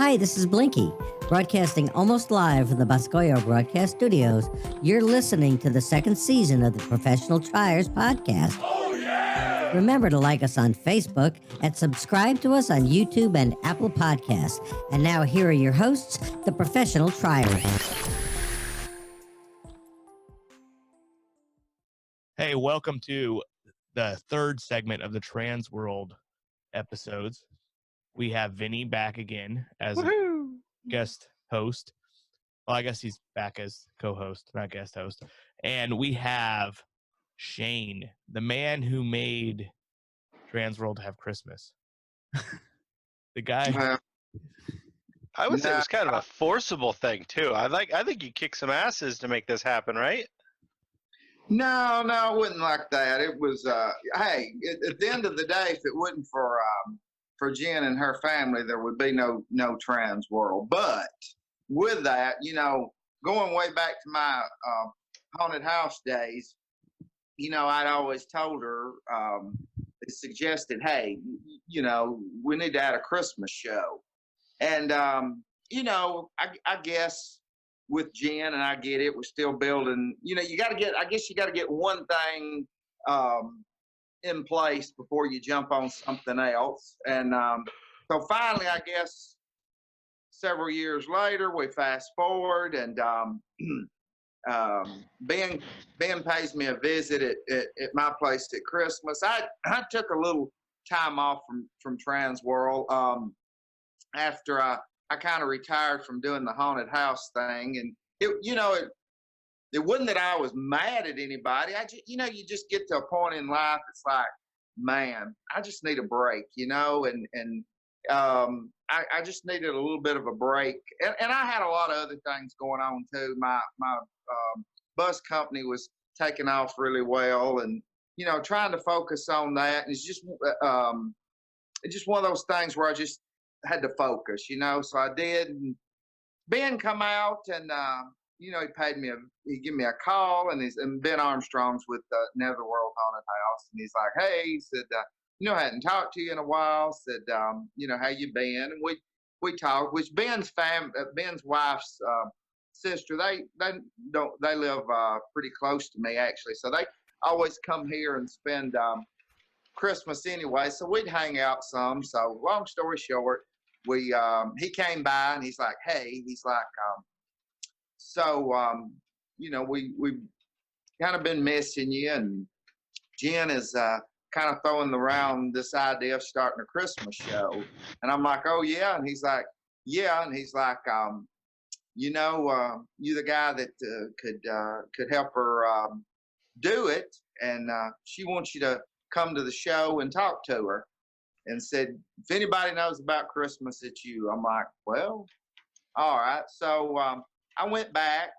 Hi, this is Blinky, broadcasting almost live from the Boscoyo Broadcast Studios. You're listening to the second season of the Professional Triers podcast. Oh, yeah! Remember to like us on Facebook and subscribe to us on YouTube and Apple Podcasts. And now here are your hosts, the Professional Triers. Hey, welcome to the third segment of the Transworld episodes. We have Vinny back again as a guest host. Well, I guess he's back as co-host, not guest host. And we have Shane, the man who made Transworld have Christmas. The guy. I would say it was kind of a forcible thing too. I think you kicked some asses to make this happen, right? No, it wasn't like that. It was, hey, at the end of the day, if it wasn't for Jen and her family, there would be no Transworld. But with that, going way back to my haunted house days, I'd always told her, suggested, hey, we need to add a Christmas show. And, I guess with Jen, and I get it, we're still building, you got to get one thing in place before you jump on something else. And so finally, I guess several years later, we fast forward, and Ben pays me a visit at my place at Christmas. I took a little time off from Transworld after I kind of retired from doing the haunted house thing, and it wasn't that I was mad at anybody. I just, you just get to a point in life. It's like, man, I just need a break, and I just needed a little bit of a break. And I had a lot of other things going on too. My bus company was taking off really well, and, trying to focus on that. And it's just one of those things where I just had to focus, so I did. And Ben come out, and, he gave me a call, and Ben Armstrong's with Netherworld Haunted House. And he's like, hey, he said, I hadn't talked to you in a while. Said, how you been? And we talked, which Ben's wife's sister, they live pretty close to me, actually. So they always come here and spend Christmas anyway. So we'd hang out some. So long story short, he came by, and he's like, hey, we've kind of been missing you, and Jen is kind of throwing around this idea of starting a Christmas show. And I'm like, oh yeah. And he's like, yeah. And he's like, you the guy that could help her do it, and she wants you to come to the show and talk to her. And said, if anybody knows about Christmas, it's you. I'm like, well, all right. So I went back.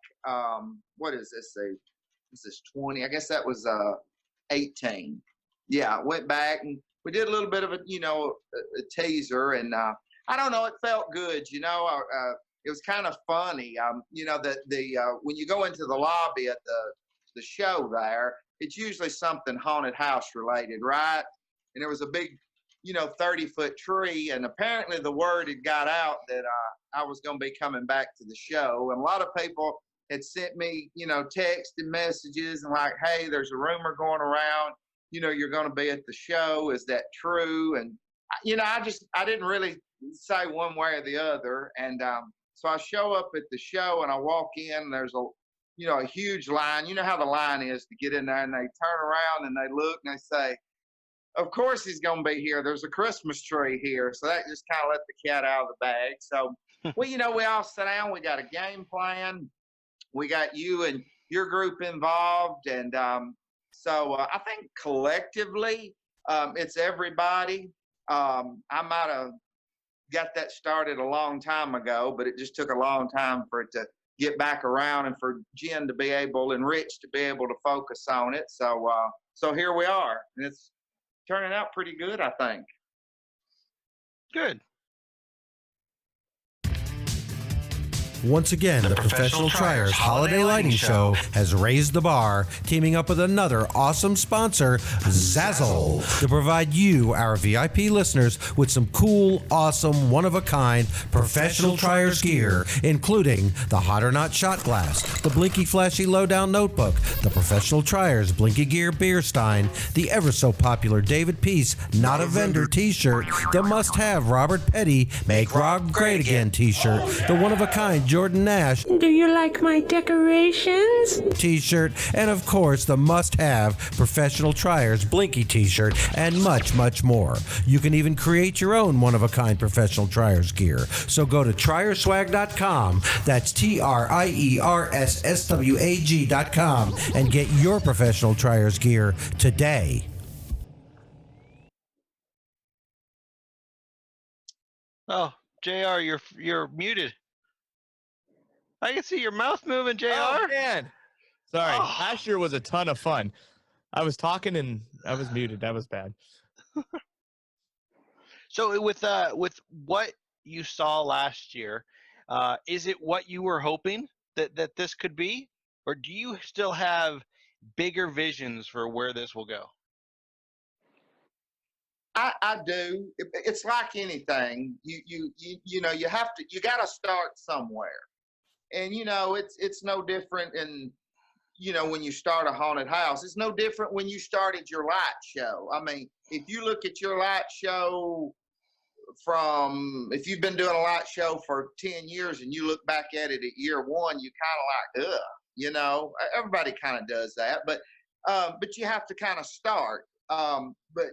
What is this? This is 20. I guess that was 18. Yeah, I went back, and we did a little bit of a teaser, and I don't know, it felt good. It was kind of funny. When you go into the lobby at the show there, it's usually something haunted house related, right? And there was a big 30-foot tree, and apparently the word had got out that I was going to be coming back to the show. And a lot of people had sent me, text and messages, and like, hey, there's a rumor going around, you're going to be at the show. Is that true? And, I didn't really say one way or the other. And so I show up at the show, and I walk in, and there's a huge line. You know how the line is to get in there, and they turn around and they look and they say, of course he's going to be here. There's a Christmas tree here. So that just kind of let the cat out of the bag. So, we all sit down. We got a game plan. We got you and your group involved. And so I think collectively it's everybody. I might have got that started a long time ago, but it just took a long time for it to get back around, and for Jen to be able, and Rich to be able to focus on it. So here we are. And it's turning out pretty good, I think. Good. Once again, the Professional Triers Holiday Lighting Show has raised the bar, teaming up with another awesome sponsor, Zazzle, to provide you, our VIP listeners, with some cool, awesome, one-of-a-kind Professional Triers gear, including the Hot or Not shot glass, the Blinky Flashy Lowdown notebook, the Professional Triers Blinky Gear beer stein, the ever-so-popular David Peace Not a Vendor t-shirt, the must-have Robert Petty Make Rob Great Again t-shirt, the one-of-a-kind Jordan Nash Do you like my decorations? t-shirt, and of course the must-have Professional Triers Blinky t-shirt, and much, much more. You can even create your own one-of-a-kind Professional Triers gear. So go to trierswag.com, that's TRIERSSWAG.com, and get your Professional Triers gear today. Oh, JR, you're muted. I can see your mouth moving, JR. Oh, man. Sorry. Oh. Last year was a ton of fun. I was talking and I was muted. That was bad. So with what you saw last year, is it what you were hoping that this could be, or do you still have bigger visions for where this will go? I do. It's like anything. You know, you got to start somewhere. And it's no different in when you start a haunted house. It's no different when you started your light show. I mean, if you look at your light show if you've been doing a light show for 10 years and you look back at it at year one, you kind of like, ugh, everybody kind of does that, but you have to kind of start. But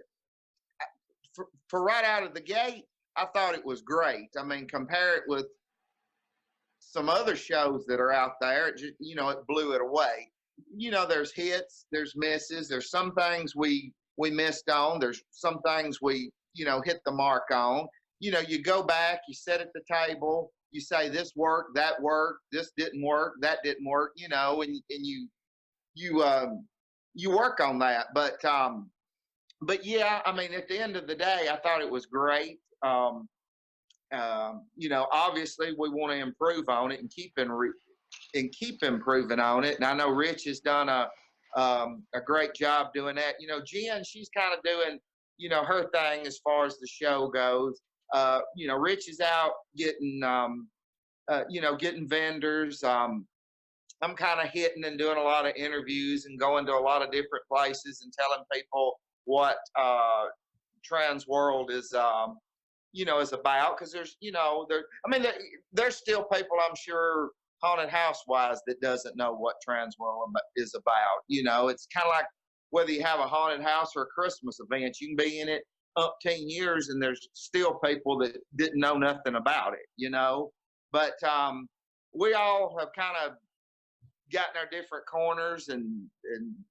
for right out of the gate, I thought it was great. I mean, compare it with some other shows that are out there, it just, it blew it away. There's hits, there's misses, there's some things we missed on, there's some things we, hit the mark on. You go back, you sit at the table, you say this worked, that worked, this didn't work, that didn't work, and you work on that. But yeah, I mean, at the end of the day, I thought it was great. Obviously we want to improve on it and keep improving on it. And I know Rich has done a great job doing that. Jen, she's kind of doing, her thing as far as the show goes. Rich is out getting, getting vendors. I'm kind of hitting and doing a lot of interviews and going to a lot of different places and telling people what Transworld is, is about. Because there's, there's still people, I'm sure, haunted house wise, that doesn't know what Transworld is about. It's kind of like whether you have a haunted house or a Christmas event, you can be in it up 10 years and there's still people that didn't know nothing about it, but we all have kind of gotten our different corners and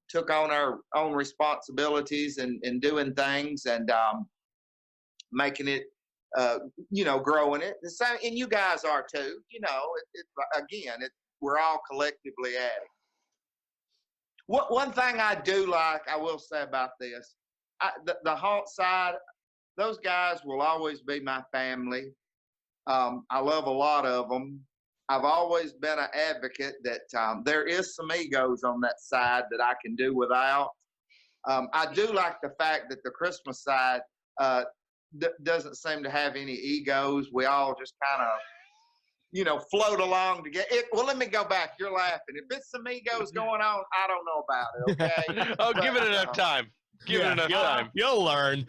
took on our own responsibilities and doing things and making it, growing it. The same, and you guys are too. We're all collectively adding. One thing I do like, I will say about this, the haunt side, those guys will always be my family. I love a lot of them. I've always been an advocate that there is some egos on that side that I can do without. I do like the fact that the Christmas side doesn't seem to have any egos. We all just kind of, float along together. Well, let me go back. You're laughing. If it's some egos going on, I don't know about it, okay? Give it enough time. Give it enough time. You'll learn.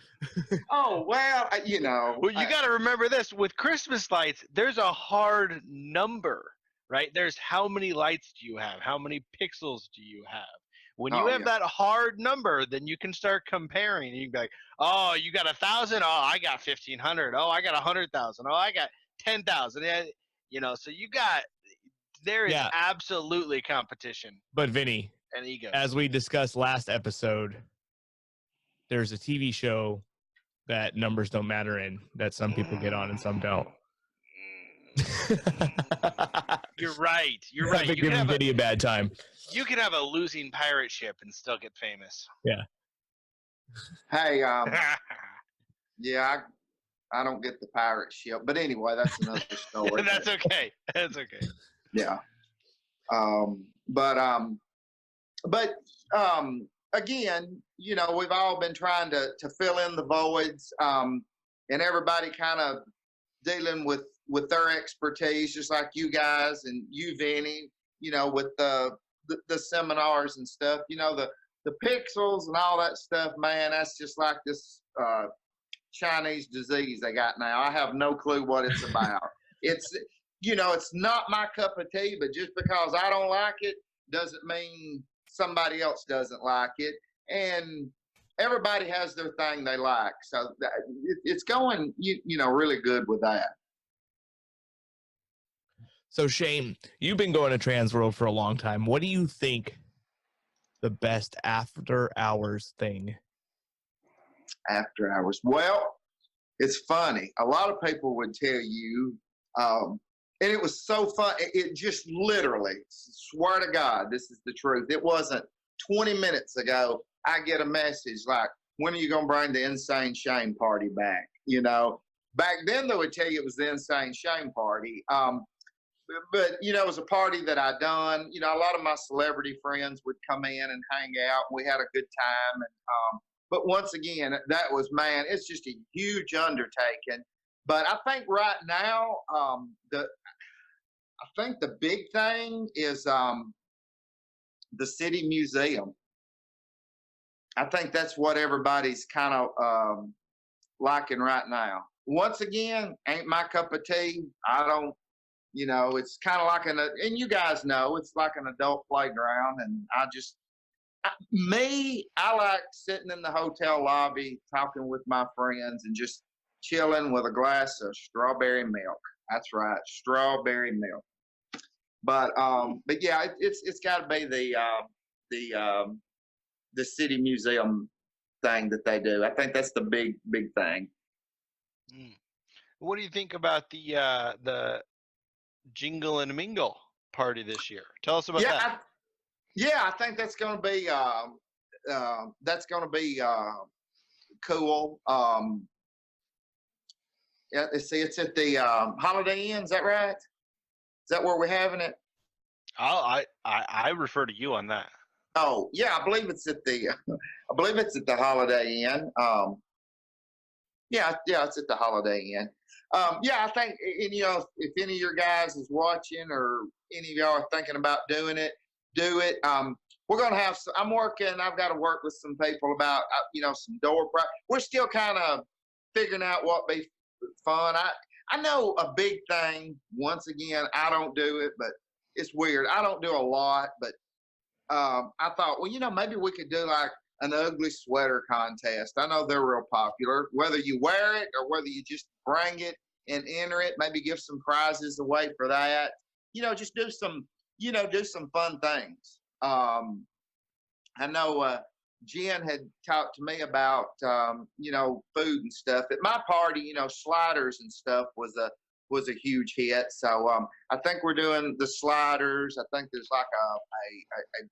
Oh, well, Well, you got to remember this. With Christmas lights, there's a hard number, right? There's how many lights do you have? How many pixels do you have? When you have that hard number, then you can start comparing. You can be like, oh, you got 1,000? Oh, I got 1,500. Oh, I got 100,000. Oh, I got 10,000. So there is absolutely competition. But Vinny, and ego. As we discussed last episode, there's a TV show that numbers don't matter in that some people get on and some don't. You're right. You're right. You can give Vinny a bad time. You can have a losing pirate ship and still get famous. Yeah. Hey, I don't get the pirate ship. But anyway, that's another story. That's okay. That's okay. Yeah. But again, you know, we've all been trying to fill in the voids, and everybody kind of dealing with their expertise, just like you guys and you, Vinny, you know, with the seminars and stuff, you know, the pixels and all that stuff, man, that's just like this Chinese disease they got now. I have no clue what it's about. It's, you know, it's not my cup of tea, but just because I don't like it doesn't mean somebody else doesn't like it. And everybody has their thing they like. So it's going, you know, really good with that. So Shane, you've been going to Transworld for a long time. What do you think the best after hours thing? After hours. Well, it's funny. A lot of people would tell you, and it was so fun. It just literally, swear to God, this is the truth. It wasn't 20 minutes ago, I get a message like, when are you going to bring the Insane Shane party back? You know, back then they would tell you it was the Insane Shane party. But, you know, it was a party that I done. You know, a lot of my celebrity friends would come in and hang out. We had a good time. And, but once again, that was, man, it's just a huge undertaking. But I think right now, I think the big thing is the City Museum. I think that's what everybody's kind of liking right now. Once again, ain't my cup of tea. I don't, you know, it's kind of like and you guys know, it's like an adult playground. And I like sitting in the hotel lobby, talking with my friends and just chilling with a glass of strawberry milk. That's right, strawberry milk. But yeah, it's got to be the City Museum thing that they do. I think that's the big thing. What do you think about the Jingle and Mingle party this year? Tell us about that. I think that's going to be cool. Yeah, see, it's at the Holiday Inn. Is that right? Is that where we're having it? I refer to you on that. Oh yeah, I believe it's at the Holiday Inn. Yeah, it's at the Holiday Inn. Yeah, I think, and you know, if any of your guys is watching or any of y'all are thinking about doing it, do it. We're gonna have. I'm working. I've got to work with some people about you know, some door. We're still kind of figuring out what be fun. I know a big thing. Once again, I don't do it, but it's weird. I don't do a lot, but I thought, well, you know, maybe we could do like an ugly sweater contest. I know they're real popular. Whether you wear it or whether you just bring it and enter it, maybe give some prizes away for that. You know, just do some fun things. I know Jen had talked to me about you know, food and stuff. At my party, you know, sliders and stuff was a huge hit. So I think we're doing the sliders. I think there's like a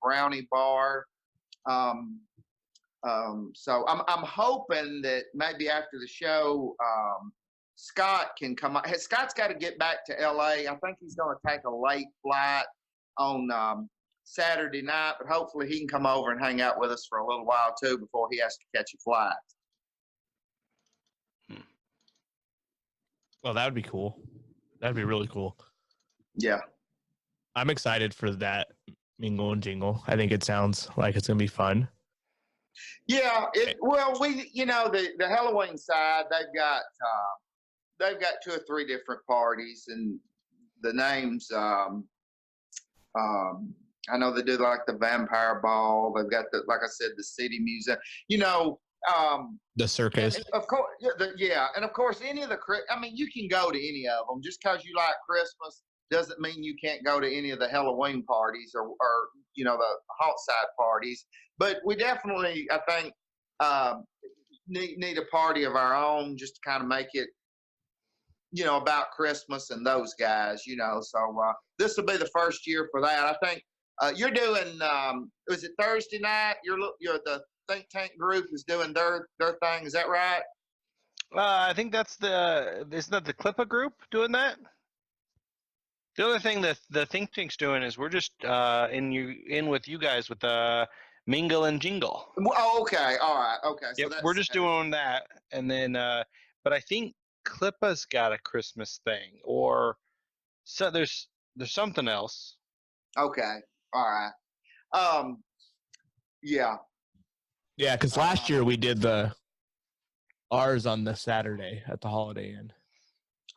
brownie bar. So I'm hoping that maybe after the show, Scott can come up. Scott's got to get back to LA. I think he's going to take a late flight on Saturday night, but hopefully he can come over and hang out with us for a little while too before he has to catch a flight. Well, that would be cool. That'd be really cool. Yeah. I'm excited for that Mingle and Jingle. I think it sounds like it's going to be fun. Yeah. Well, we, you know, the Halloween side, they've got 2 or 3 different parties, and the names, I know they do like the Vampire Ball. They've got like I said, the City Museum, you know, the circus. Of course. Yeah. And of course, any of I mean, you can go to any of them. Just because you like Christmas doesn't mean you can't go to any of the Halloween parties or you know, the hot side parties. But we definitely, I think, need a party of our own just to kind of make it, you know, about Christmas and those guys, you know. So this will be the first year for that. I think you're doing, was it Thursday night? You're the think tank group is doing their thing. Is that right? I think that's isn't that the Clippa group doing that? The other thing that the think tank's doing is we're just in with you guys with Mingle and Jingle. Oh, okay, all right, okay. So Yep, that's we're just doing that, and then but I think Clippa's got a Christmas thing, or so there's something else. okay, all right. Yeah. Yeah, because last year we did ours on the Saturday at the Holiday Inn.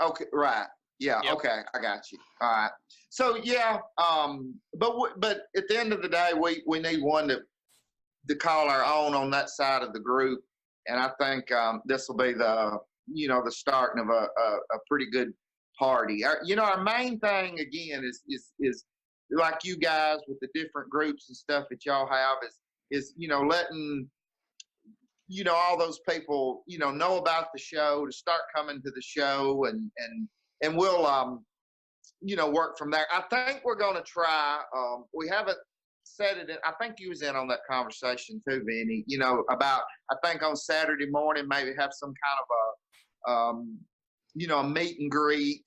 Okay, right. Yeah. Yep. Okay, I got you. All right. So yeah, but at the end of the day, we need one to call our own on that side of the group, and I think this will be the starting of a pretty good party. Our main thing again is like you guys with the different groups and stuff that y'all have is letting all those people know about the show, to start coming to the show, and we'll work from there. I think we're going to try. We haven't said it. I think you was in on that conversation too, Vinny. About I think on Saturday morning maybe have some kind of a meet and greet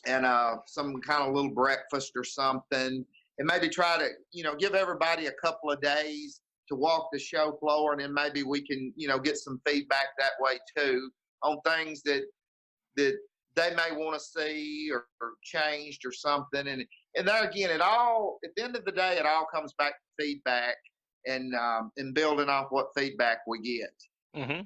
and some kind of little breakfast or something, and maybe try to give everybody a couple of days to walk the show floor, and then maybe we can get some feedback that way too on things that they may want to see or changed or something. And there again, it all at the end of the day, it all comes back to feedback and building off what feedback we get. Mm-hmm.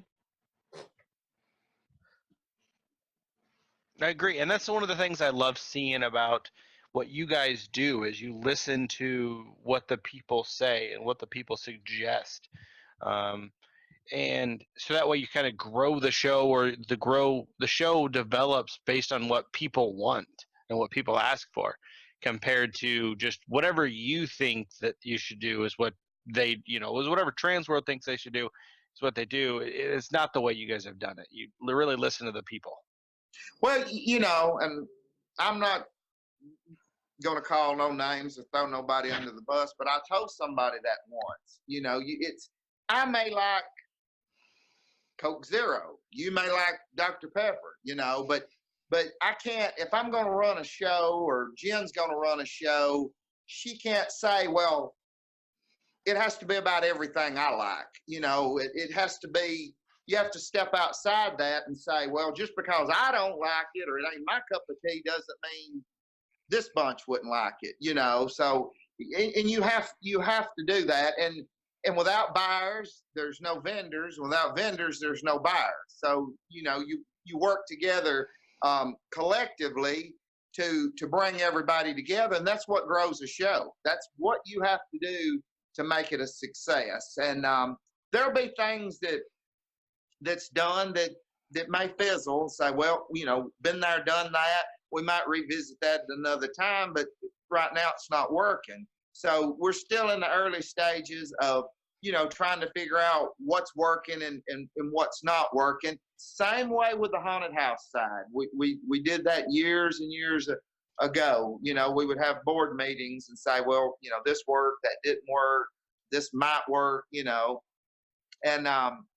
I agree, and that's one of the things I love seeing about what you guys do is you listen to what the people say and what the people suggest, and so that way you kind of grow the show, or the show develops based on what people want and what people ask for, compared to just whatever you think that you should do is what they is whatever Transworld thinks they should do is what they do. It's not the way you guys have done it. You really listen to the people. Well, and I'm not going to call no names or throw nobody under the bus, but I told somebody that once. I may like Coke Zero, you may like Dr. Pepper, but I can't, if I'm going to run a show or Jen's going to run a show, she can't say, well, it has to be about everything I like. It has to be. You have to step outside that and say, well, just because I don't like it or it ain't my cup of tea doesn't mean this bunch wouldn't like it, So, and you have to do that, and without buyers, there's no vendors. Without vendors, there's no buyers. So, you work together collectively to bring everybody together, and that's what grows a show. That's what you have to do to make it a success. And there'll be things that's done that may fizzle and say, well, been there, done that. We might revisit that at another time, but right now it's not working. So we're still in the early stages of, trying to figure out what's working and what's not working. Same way with the haunted house side. We did that years and years ago. We would have board meetings and say, well, this worked, that didn't work, this might work, And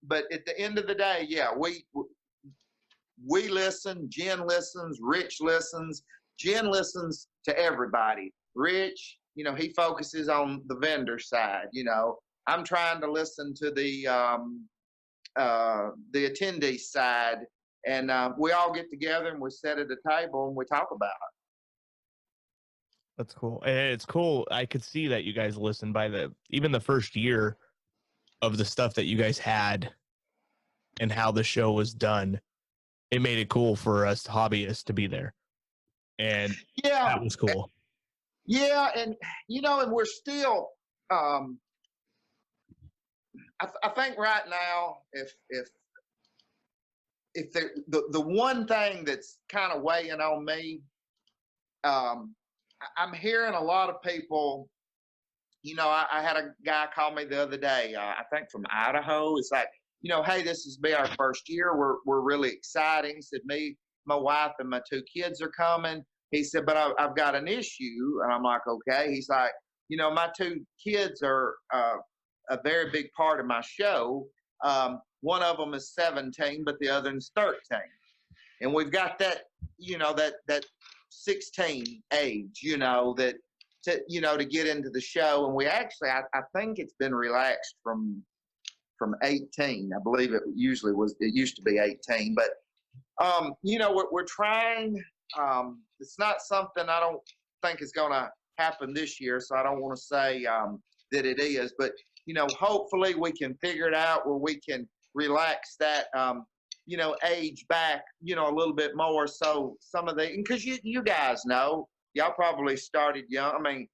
but at the end of the day, yeah, we listen. Jen listens. Rich listens. Jen listens to everybody. Rich, he focuses on the vendor side. I'm trying to listen to the attendee side, and we all get together and we sit at a table and we talk about it. That's cool. And it's cool. I could see that you guys listened by even the first year of the stuff that you guys had and how the show was done. It made it cool for us hobbyists to be there. And yeah, that was cool. Yeah. And, and we're still, I think right now, if the one thing that's kind of weighing on me, I'm hearing a lot of people, I had a guy call me the other day, I think from Idaho. It's like, hey, this is be our first year. We're really excited. He said, my wife and my two kids are coming. He said, but I've got an issue. And I'm like, okay. He's like, my two kids are a very big part of my show. One of them is 17, but the other is 13. And we've got that, that 16 age, to get into the show. And we actually, I think it's been relaxed from 18. I believe it used to be 18, but we're trying. It's not something I don't think is going to happen this year, so I don't want to say that it is. But hopefully we can figure it out where we can relax that age back a little bit more. So some of the, because you guys know, y'all probably started young. I mean,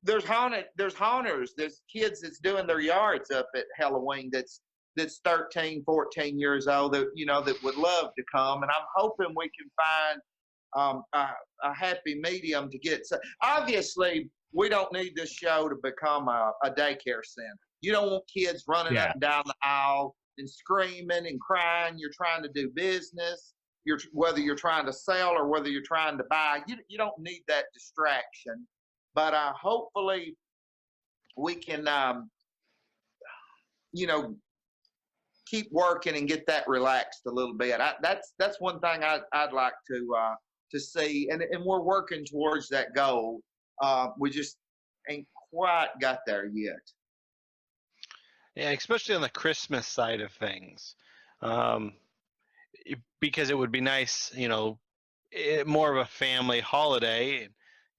there's haunters, there's kids that's doing their yards up at Halloween that's 13, 14 years old that that would love to come, and I'm hoping we can find a happy medium to get. So obviously, we don't need this show to become a daycare center. You don't want kids running up and down the aisle and screaming and crying. You're trying to do business. Whether you're trying to sell or whether you're trying to buy, you don't need that distraction. But hopefully we can, keep working and get that relaxed a little bit. That's one thing I'd like to see, and we're working towards that goal. We just ain't quite got there yet. Yeah, especially on the Christmas side of things, because it would be nice, more of a family holiday.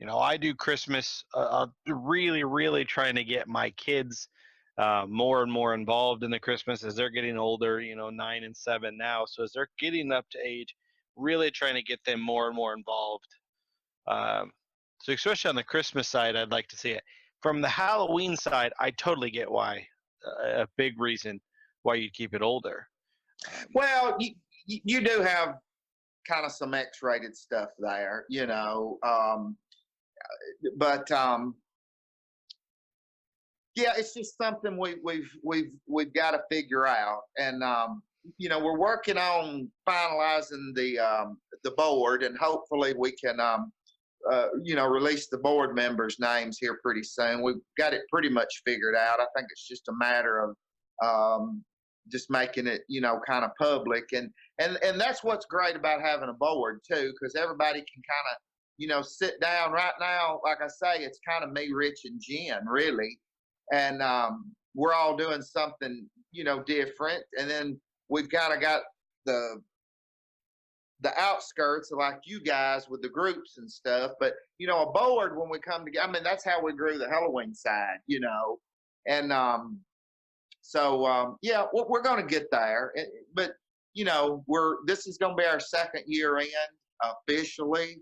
I do Christmas, really, really trying to get my kids more and more involved in the Christmas as they're getting older, 9 and 7 now. So as they're getting up to age, really trying to get them more and more involved. So especially on the Christmas side, I'd like to see it. From the Halloween side, I totally get why. A big reason why you keep it older. Well, you do have kind of some X-rated stuff there, but yeah, it's just something we've got to figure out, and we're working on finalizing the board, and hopefully we can release the board members' names here pretty soon. We've got it pretty much figured out. I think it's just a matter of just making it kind of public, and that's what's great about having a board too, because everybody can kind of sit down. Right now, like I say, it's kind of me, Rich, and Jen really, and we're all doing something different, and then we've kind of got the outskirts like you guys with the groups and stuff. But a board, when we come together, I mean, that's how we grew the Halloween side, and so yeah, we're going to get there. But this is going to be our second year in officially.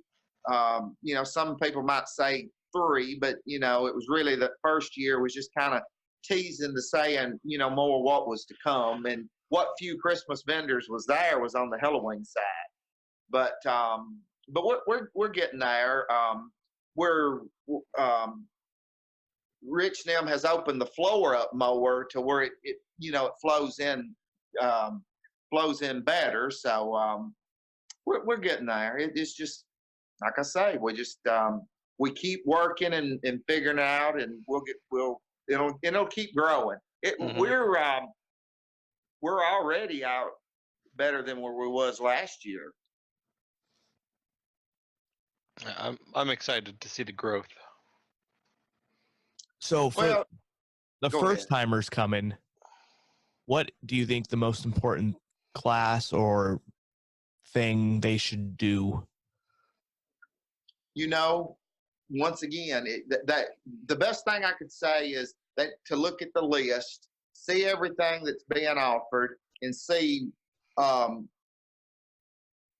Some people might say 3, but it was really the first year was just kind of teasing to saying more what was to come, and what few Christmas vendors was there was on the Halloween side. But we're getting there. Rich Nim has opened the floor up more to where it flows in better. So we're getting there. It's just like I say, we keep working and figuring it out, and it'll keep growing. We're already out better than where we was last year. I'm excited to see the growth. So for the first timers coming, what do you think the most important class or thing they should do? Once again, that the best thing I could say is that to look at the list, see everything that's being offered, and see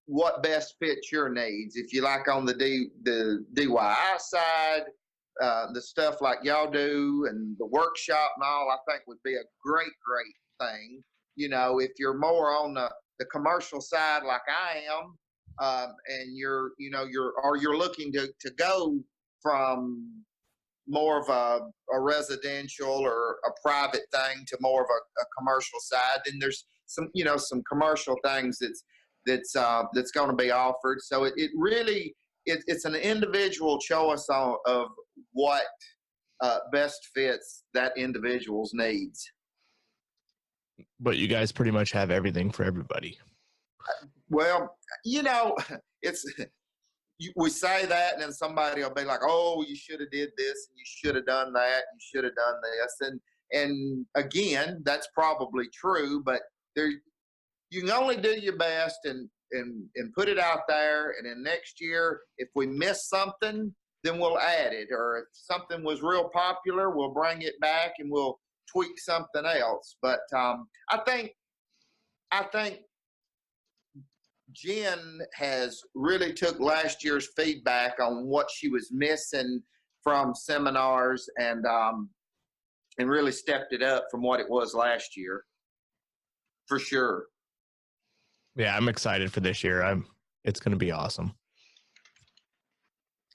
what best fits your needs. If you like on the DIY side, the stuff like y'all do and the workshop and all, I think would be a great thing. If you're more on the commercial side like I am, and you're looking to go from more of a residential or a private thing to more of a commercial side, then there's some commercial things that's going to be offered. So it really it's an individual choice of what best fits that individual's needs. But you guys pretty much have everything for everybody. Well, it's we say that, and then somebody will be like, "Oh, you should have did this, and you should have done that, you should have done this," and again, that's probably true, but there you can only do your best and put it out there, and then next year, if we miss something, then we'll add it, or if something was real popular, we'll bring it back and we'll tweak something else. But I think Jen has really took last year's feedback on what she was missing from seminars and really stepped it up from what it was last year, for sure. Yeah, I'm excited for this year. It's going to be awesome.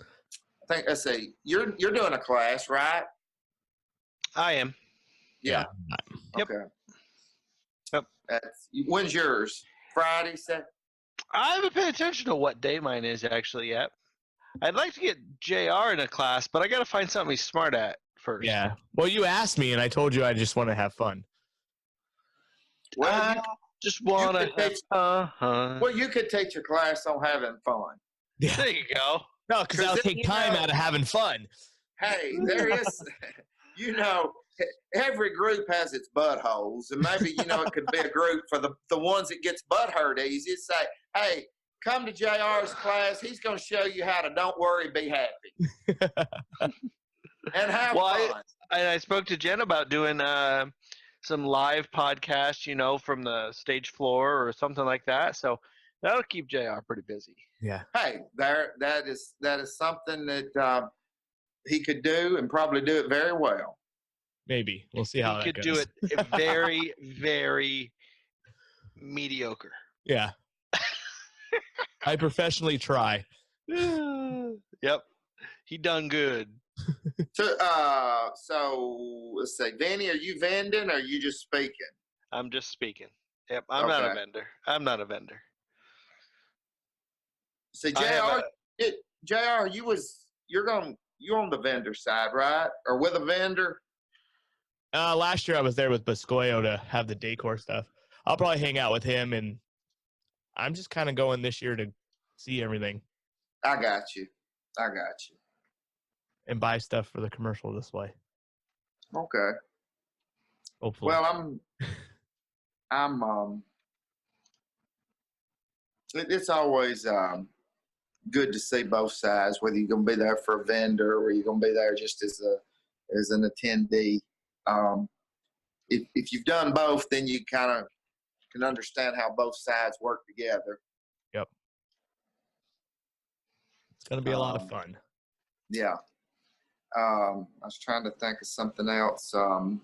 I think let's see, you're doing a class, right? I am. Yeah. Yep. Okay. Yep. When's yours? Friday, Saturday? I haven't paid attention to what day mine is actually yet. I'd like to get JR in a class, but I got to find something he's smart at first. Yeah. Well, you asked me, and I told you I just want to have fun. Well, just want to well, you could teach a class on having fun. Yeah. There you go. No, because that'll take time out of having fun. Hey, there is, every group has its buttholes, and maybe, it could be a group for the ones that gets butthurt easy. Say, hey, come to JR's class. He's going to show you how to don't worry, be happy. And have fun. I spoke to Jen about doing some live podcasts, from the stage floor or something like that. So that'll keep JR pretty busy. Yeah. Hey, that is something that he could do and probably do it very well. Maybe. We'll see how he that could goes. do it very, very mediocre. Yeah. I professionally try. Yep. He done good. So let's say, Vanny, are you vending or are you just speaking? I'm just speaking. Yep. I'm not a vendor. I'm not a vendor. So JR, you're on the vendor side, right? Or with a vendor? Last year I was there with Bascoyo to have the decor stuff. I'll probably hang out with him, and I'm just kind of going this year to see everything. I got you. And buy stuff for the commercial display. Okay. Hopefully. Well, I'm it's always good to see both sides, whether you're going to be there for a vendor or you're going to be there just as an attendee. If you've done both, then you kind of can understand how both sides work together. Yep. It's going to be a lot of fun. Yeah. I was trying to think of something else. The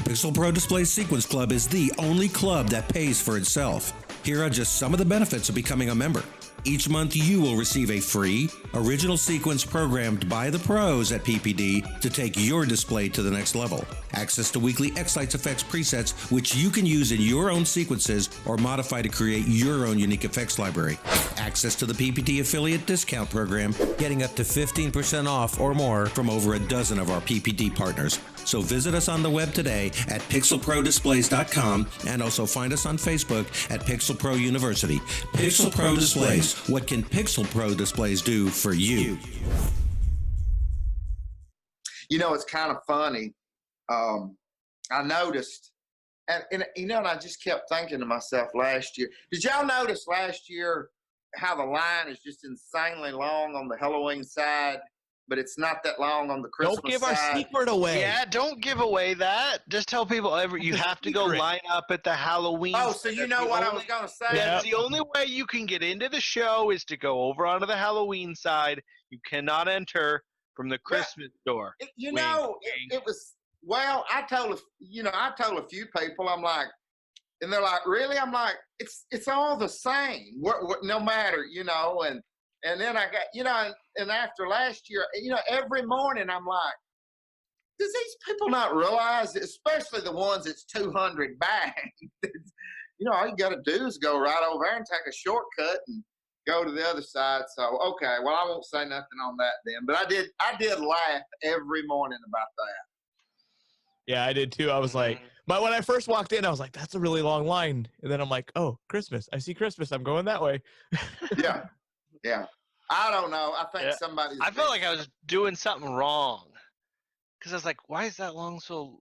Pixel Pro Display Sequence Club is the only club that pays for itself. Here are just some of the benefits of becoming a member. Each month, you will receive a free original sequence programmed by the pros at PPD to take your display to the next level. Access to weekly X-Lights effects presets, which you can use in your own sequences or modify to create your own unique effects library. Access to the PPD affiliate discount program, getting up to 15% off or more from over a dozen of our PPD partners. So visit us on the web today at pixelprodisplays.com and also find us on Facebook at Pixel Pro University. Pixel Pro Displays. What can Pixel Pro Displays do for you? It's kind of funny. I noticed, and I just kept thinking to myself last year. Did y'all notice last year how the line is just insanely long on the Halloween side, but it's not that long on the Christmas side? Don't give our secret away. Yeah, don't give away that. Just tell people you have to go line up at the Halloween. Oh, so you know what I was going to say? That's the only way you can get into the show is to go over onto the Halloween side. You cannot enter from the Christmas door. It was, well, I told a few people, I'm like, and they're like, really? I'm like, it's all the same, no matter, and then I got, and after last year, every morning I'm like, does these people not realize, especially the ones that's 200 back, all you got to do is go right over there and take a shortcut and go to the other side. So, okay, well, I won't say nothing on that then, but I did laugh every morning about that. Yeah, I did too. I was like, when I first walked in, I was like, that's a really long line. And then I'm like, oh, Christmas. I see Christmas. I'm going that way. Yeah. Yeah. I don't know. I think I felt like I was doing something wrong. Because I was like, why is that line so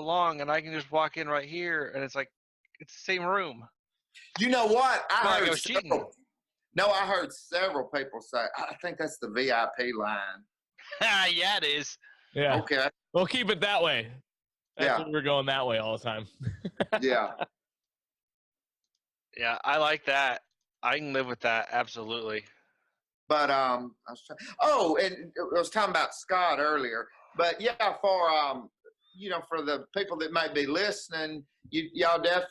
long? And I can just walk in right here, and it's like, it's the same room. You know what? I was cheating. No, I heard several people say, I think that's the VIP line. Yeah, it is. Yeah. Okay. We'll keep it that way. That's what we're going that way all the time. Yeah. Yeah, I like that. I can live with that. Absolutely. But I was talking about Scott earlier. But yeah, for for the people that may be listening, y'all let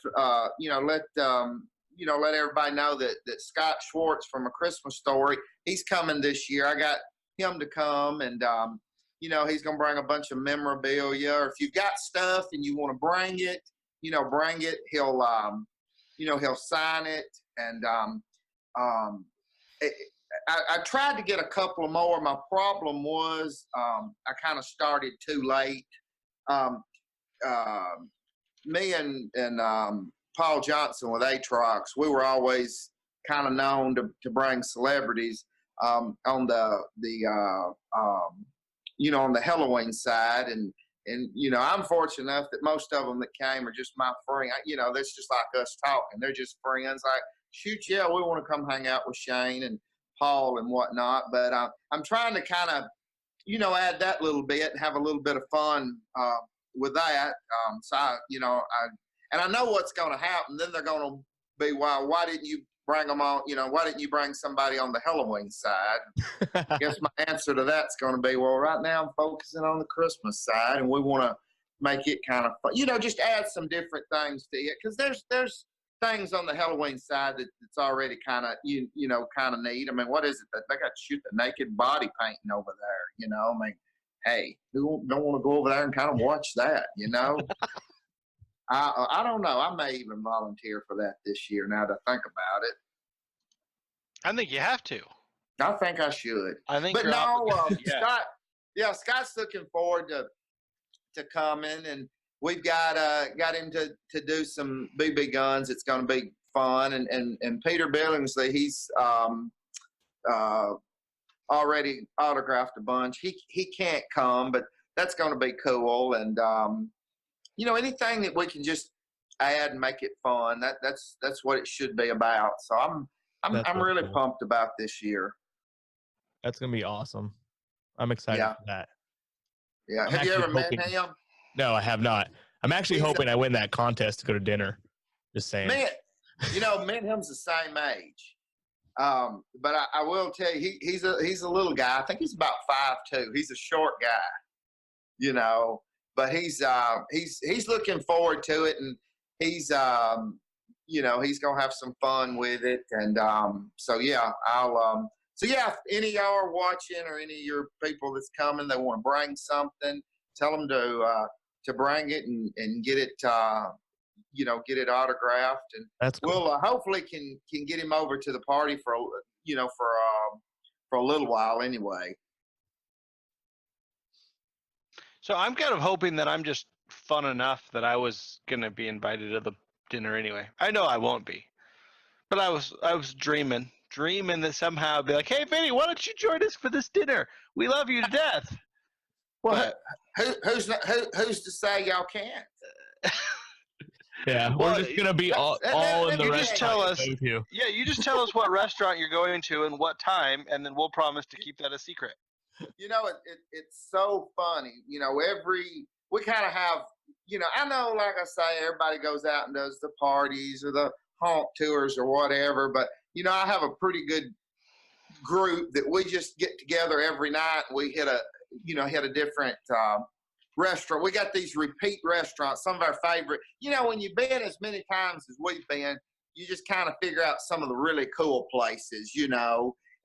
everybody know that Scott Schwartz from A Christmas Story, he's coming this year. I got him to come, and he's gonna bring a bunch of memorabilia. Or if you've got stuff and you want to bring it, bring it. He'll sign it, and I tried to get a couple more. My problem was I kind of started too late. Me and Paul Johnson with Atrox, we were always kind of known to bring celebrities on the on the Halloween side, and I'm fortunate enough that most of them that came are just my friend. That's just like us talking. They're just friends. Like, shoot, yeah, we want to come hang out with Shane and Paul and whatnot. But I'm trying to kind of add that little bit and have a little bit of fun with that. And I know what's going to happen. Then they're going to be, well, why didn't you bring them on? Why didn't you bring somebody on the Halloween side? I guess my answer to that's going to be, well, right now I'm focusing on the Christmas side, and we want to make it kind of fun. Just add some different things to it, because there's things on the Halloween side that's already kind of kind of neat. I mean, what is it that they got to shoot the naked body painting over there? I mean, hey, who don't want to go over there and kind of watch that? I don't know. I may even volunteer for that this year. Now that I think about it, I think you have to. I think I should. I think, but no, yeah. Scott's looking forward to coming, and we've got him to do some BB guns. It's going to be fun, and Peter Billingsley, he's already autographed a bunch. He can't come, but that's going to be cool. And anything that we can just add and make it fun, that's what it should be about. So I'm really pumped about this year. That's going to be awesome. I'm excited for that. Yeah. Have you ever met him? No, I have not. I'm actually hoping I win that contest to go to dinner. Just saying. Me and him's the same age. But I will tell you, he's a little guy. I think he's about 5'2". He's a short guy, but he's looking forward to it, and he's he's gonna have some fun with it. And so yeah, if any of y'all are watching, or any of your people that's coming, they want to bring something, tell them to bring it and get it get it autographed, and that's cool. We'll hopefully can get him over to the party for a little while anyway. So I'm kind of hoping that I'm just fun enough that I was gonna be invited to the dinner anyway. I know I won't be, but I was dreaming that somehow I'd be like, hey Vinny, why don't you join us for this dinner? We love you to death. Well, who's to say y'all can't? Yeah, we're just gonna be all in the restaurant. Just tell us. Yeah, you just tell us what restaurant you're going to and what time, and then we'll promise to keep that a secret. It's so funny. We kind of have. I know, like I say, everybody goes out and does the parties or the haunt tours or whatever, but I have a pretty good group that we just get together every night. We hit a different restaurant. We got these repeat restaurants, some of our favorite. When you've been as many times as we've been, you just kind of figure out some of the really cool places,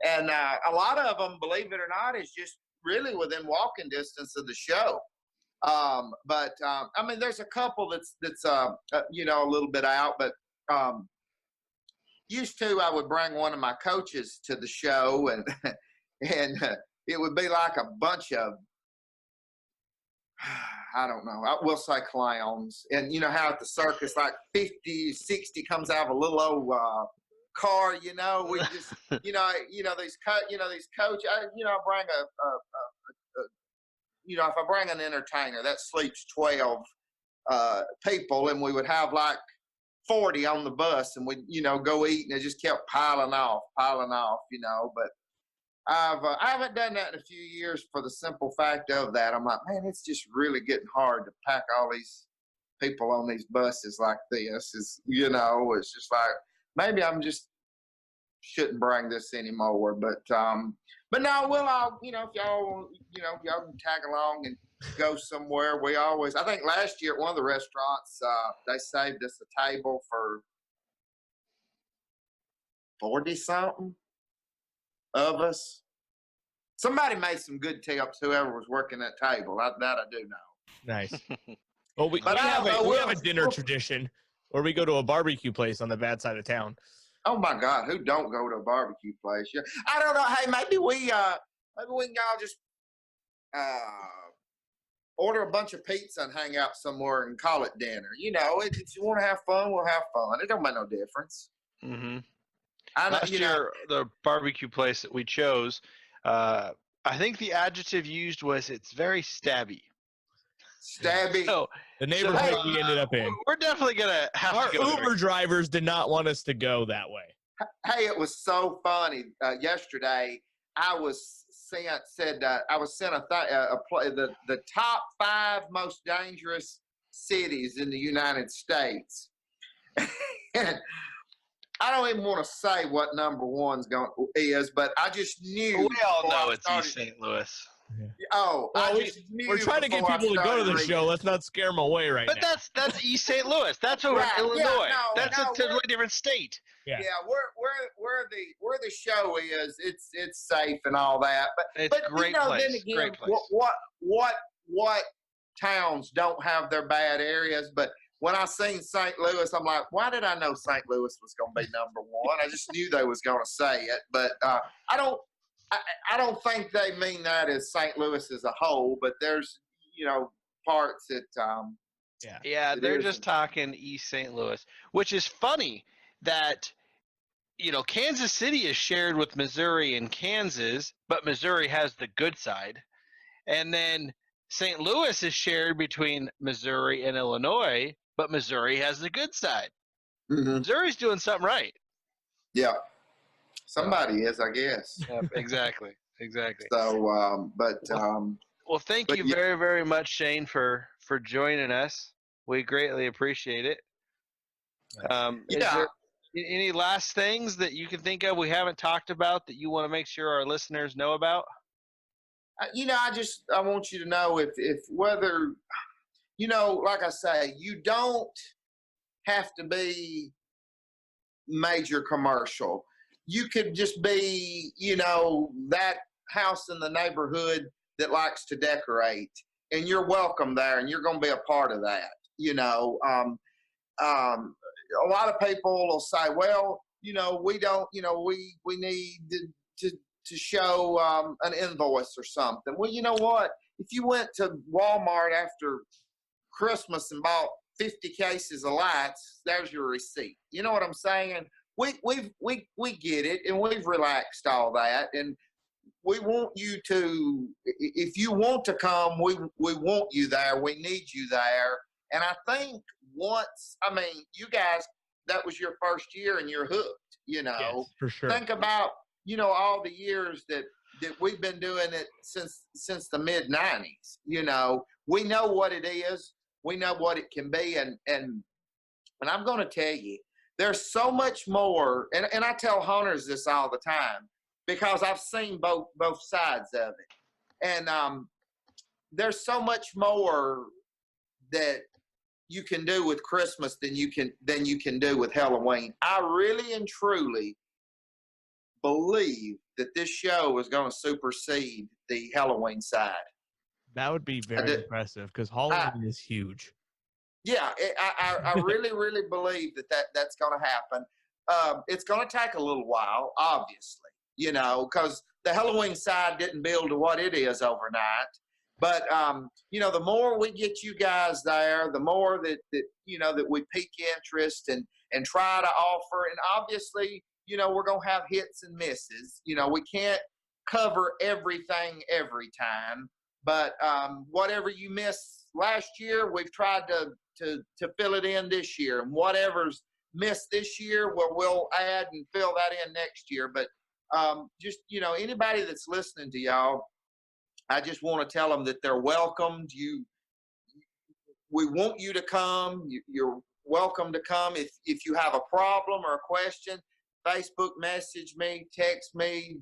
and a lot of them, believe it or not, is just really within walking distance of the show. But I mean, there's a couple that's a little bit out, but used to, I would bring one of my coaches to the show, and it would be like a bunch of I don't know. We'll say clowns. And you know how at the circus, like 50, 60 comes out of a little old car. We just, these coach. I bring if I bring an entertainer that sleeps 12 people, and we would have like 40 on the bus, and we go eat, and it just kept piling off. But I haven't done that in a few years for the simple fact of that. I'm like, man, it's just really getting hard to pack all these people on these buses like this. It's just like, maybe I'm just shouldn't bring this anymore. But no, we'll all, if y'all, y'all can tag along and go somewhere. I think last year at one of the restaurants, they saved us a table for 40 something of us. Somebody made some good tips, whoever was working that table. That I do know. Nice. Well, we have a dinner tradition where we go to a barbecue place on the bad side of town. Oh my God, who don't go to a barbecue place? Yeah, I don't know. Hey, maybe we can all just order a bunch of pizza and hang out somewhere and call it dinner. If you want to have fun, we'll have fun. It don't make no difference. Mm-hmm. Last year, the barbecue place that we chose, I think the adjective used was it's very stabby. Stabby. So, the neighborhood we ended up in. We're definitely going to have Our to go Uber drivers did not want us to go that way. Hey, it was so funny. Yesterday, I was sent the top 5 most dangerous cities in the United States. And I don't even want to say what number 1 is, but I just knew. We all know it's East St. Louis. Yeah. Oh, well, we're trying to get people to go to the show. Let's not scare them away right now. But that's East St. Louis. That's over in Illinois. That's a totally different state. Yeah, where the show is, it's safe and all that. It's a great place. Then again, great place. What towns don't have their bad areas? But when I seen St. Louis, I'm like, why did I know St. Louis was going to be number 1? I just knew they was going to say it, but I don't think they mean that as St. Louis as a whole. But there's parts that yeah, they're just talking East St. Louis, which is funny that Kansas City is shared with Missouri and Kansas, but Missouri has the good side, and then St. Louis is shared between Missouri and Illinois, but Missouri has the good side. Mm-hmm. Missouri's doing something right. Yeah, somebody is, I guess. Yep, exactly. So, well, thank you very, very much, Shane, for joining us. We greatly appreciate it. Is there any last things that you can think of we haven't talked about that you want to make sure our listeners know about? I want you to know if whether, like I say, you don't have to be major commercial. You could just be, that house in the neighborhood that likes to decorate, and you're welcome there, and you're going to be a part of that. A lot of people will say, well, we don't, we need to show an invoice or something. Well, you know what? If you went to Walmart after Christmas and bought 50 cases of lights, there's your receipt. You know what I'm saying? We get it, and we've relaxed all that, and we want you to. If you want to come, we want you there. We need you there. And I think you guys, that was your first year, and you're hooked. Yes, for sure. Think about all the years that we've been doing it since the mid '90s. We know what it is. We know what it can be, and I'm going to tell you, there's so much more. And I tell hunters this all the time because I've seen both sides of it, and there's so much more that you can do with Christmas than you can do with Halloween. I really and truly believe that this show is going to supersede the Halloween side. That would be very impressive because Halloween is huge. Yeah, I really, really believe that's going to happen. It's going to take a little while, obviously, because the Halloween side didn't build to what it is overnight. But the more we get you guys there, the more that that we pique interest and try to offer. And obviously, we're gonna have hits and misses. We can't cover everything every time, but whatever you missed last year, we've tried to fill it in this year, and whatever's missed this year, we'll add and fill that in next year. But just anybody that's listening to y'all, I just want to tell them that they're welcomed. We want you to come. You're welcome to come. If you have a problem or a question, Facebook message me, text me,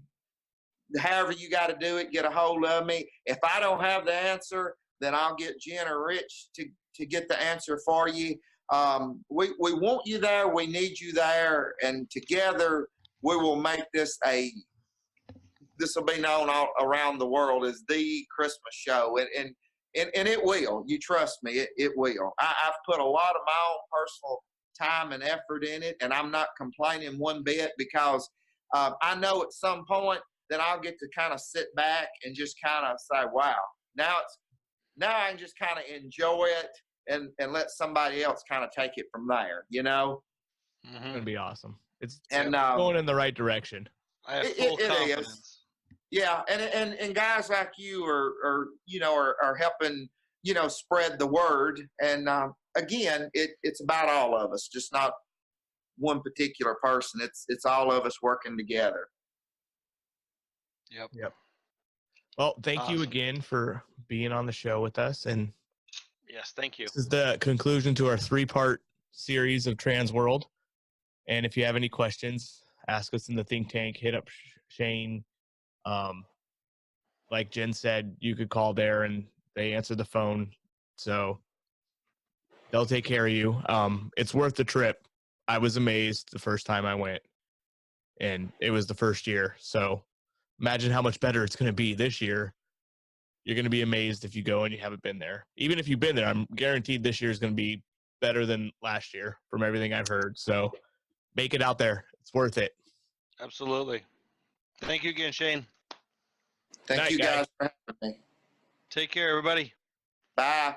however you got to do it, get a hold of me. If I don't have the answer, then I'll get Jen or Rich to get the answer for you. We want you there. We need you there. And together we will make this will be known all around the world as the Christmas show. And it will. You trust me, it will. I've put a lot of my own personal time and effort in it, and I'm not complaining one bit, because I know at some point that I'll get to kind of sit back and just kind of say, wow, now I can just kind of enjoy it and let somebody else kind of take it from there, It's going to be awesome. It's going in the right direction. I have full confidence. Is. Yeah, and guys like you are helping spread the word. And again, it's about all of us, just not one particular person. It's all of us working together. Yep. Well, thank you again for being on the show with us. And yes, thank you. This is the conclusion to our 3-part series of Transworld. And if you have any questions, ask us in the think tank. Hit up Shane. Like Jen said, you could call there and they answer the phone. So they'll take care of you. It's worth the trip. I was amazed the first time I went, and it was the first year. So imagine how much better it's going to be this year. You're going to be amazed if you go and you haven't been there. Even if you've been there, I'm guaranteed this year is going to be better than last year from everything I've heard. So make it out there. It's worth it. Absolutely. Thank you again, Shane. Thank you guys for having me. Take care, everybody. Bye.